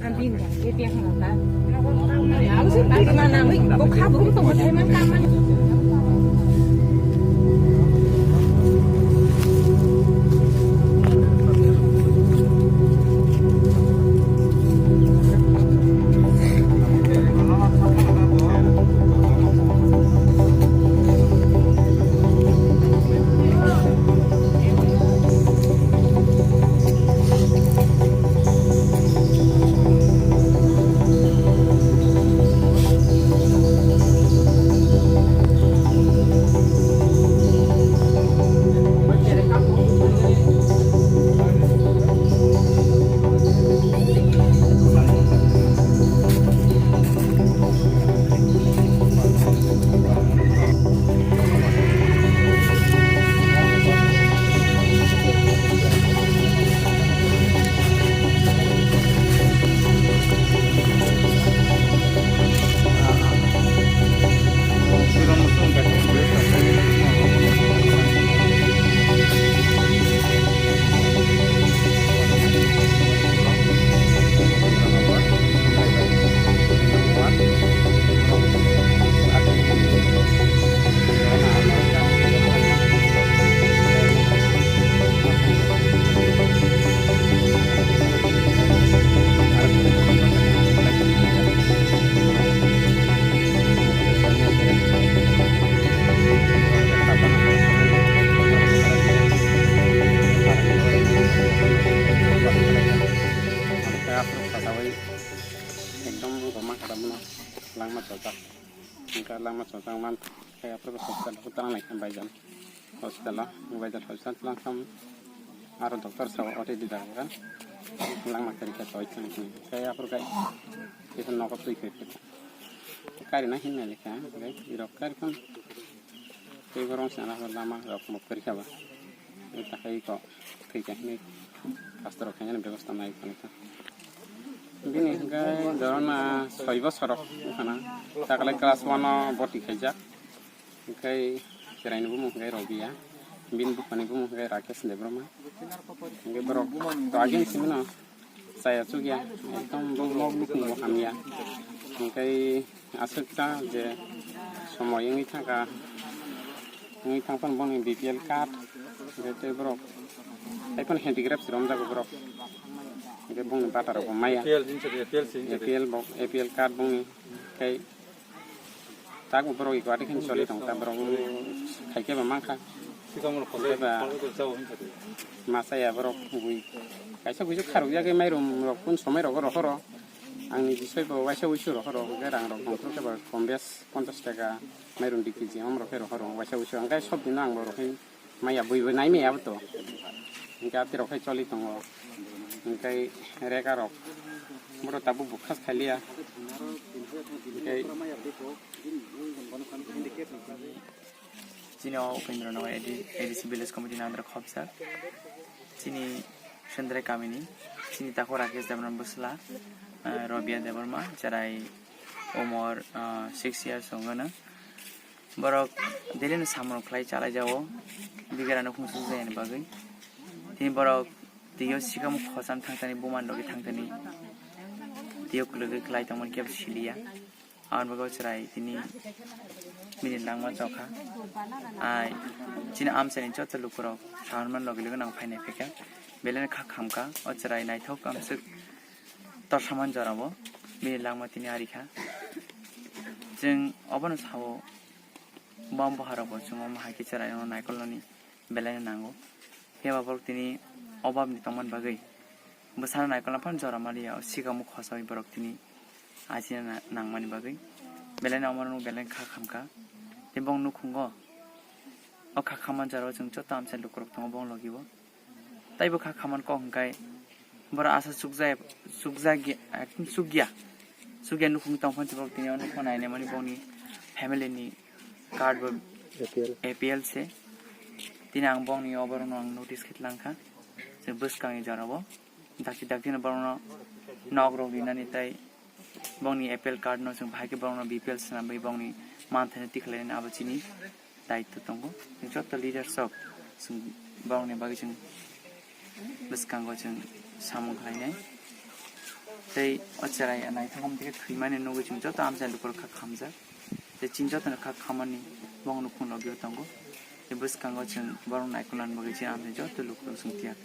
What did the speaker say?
Ambil dia tiang apa? Aku sih tadi mana? Kau kabur tuh buat emang kaman. Lama sosang man kayak apa hospital hospital naik Bajan hospital lah Bajan hospital langsung ada dokter sawo ote di dalam kan lang materi kita itu kayak apa kayak itu nokot tuh itu kari nah ini nih kan kayak di dokter kan kayak orang sana lama dok mau kerja bah itu kayak kok kayak ini pastor kayaknya lebih besar naik kan itu Bini kai dorona soibo sorok kana takale kelas 1 boti khaja kai kirain bu kai robia bin bu pani bu kai rakesh debroma nge bro to agen simino saya sugia tom bu bu bu kamia kai asukta je somoy ngi thaka ngi thangpan bon BPL card gete bro ai pon handicap rom jago bro Oke bung batar ko maya APL card bung kai tak bro iko ati kin soli tong ta bro kai ke mamang ka masa ya bro bui kai sa bujuk kharu ya ke mai rum ro kun somai ro ro angni jisoi bo waisa usu ro ke rang ro kon ke ba kombes 50 taka mai rum dikiji am ro ke ro waisa usu angkai sob dinang ro ke maya bui nai me ya to ingka ati ro kai soli tong Kai reka rok, moro tabu bukas kali ya. Kai Sini Upendra Nawa edisi Village Committee Nandra Khopsar. Sini Shendra Kamini, sini Tako Rakesh Devarman Busla, Robia Devarma, Jarai umur 6 years ongana. Borok delin samro klai chala jawo, bigarano khungsu zain bagai. Tini borok Tio sikam khosan thangtani buman logi thangtani tio kulogi klai tamon kyab silia awan bago chrai tini minit langma chokha ai china amsani chotcha lukurok sahanman logi logi nang phainai pheka belene kha khamka o chrai nai thok amsuk torsaman jarabo minit langma tini arikha jeng obon sawo bam baharabo chungom haiki chrai no naikoloni belene nango heba bol tini obab ni taman bagai besar naik kalau pun jora malia si kamu khosai borok tini ajina nang mani bagai belen amanu belen kha khamka tibong nu khungo o kha khaman jaro jeng chota amse lukrok tong bong logibo taibo kha khaman ko hangkai bora asa sugja sugya nu khung tong pon borok tini onu khonai ne mani bongni family ni card bo APL se tini ang bongni oborong ang notice khitlangkha bus kang jarabo daki na barona nogrog dinani tai bongni APL card no sung bhai ke barona BPL sana bai bongni manthane tiklen abachini daitto tongo jot leader sok sung bongni bagi sung bus kang go sung samung khainai tei ocharai anai thangom theke thuimani nugu chung joto amsa lukor kha khamjak tei chin joto kha khamani bong nukung logyo tongo tei bwskango chung borong naikunan bagui chin amsa joto lukor chung tiyak.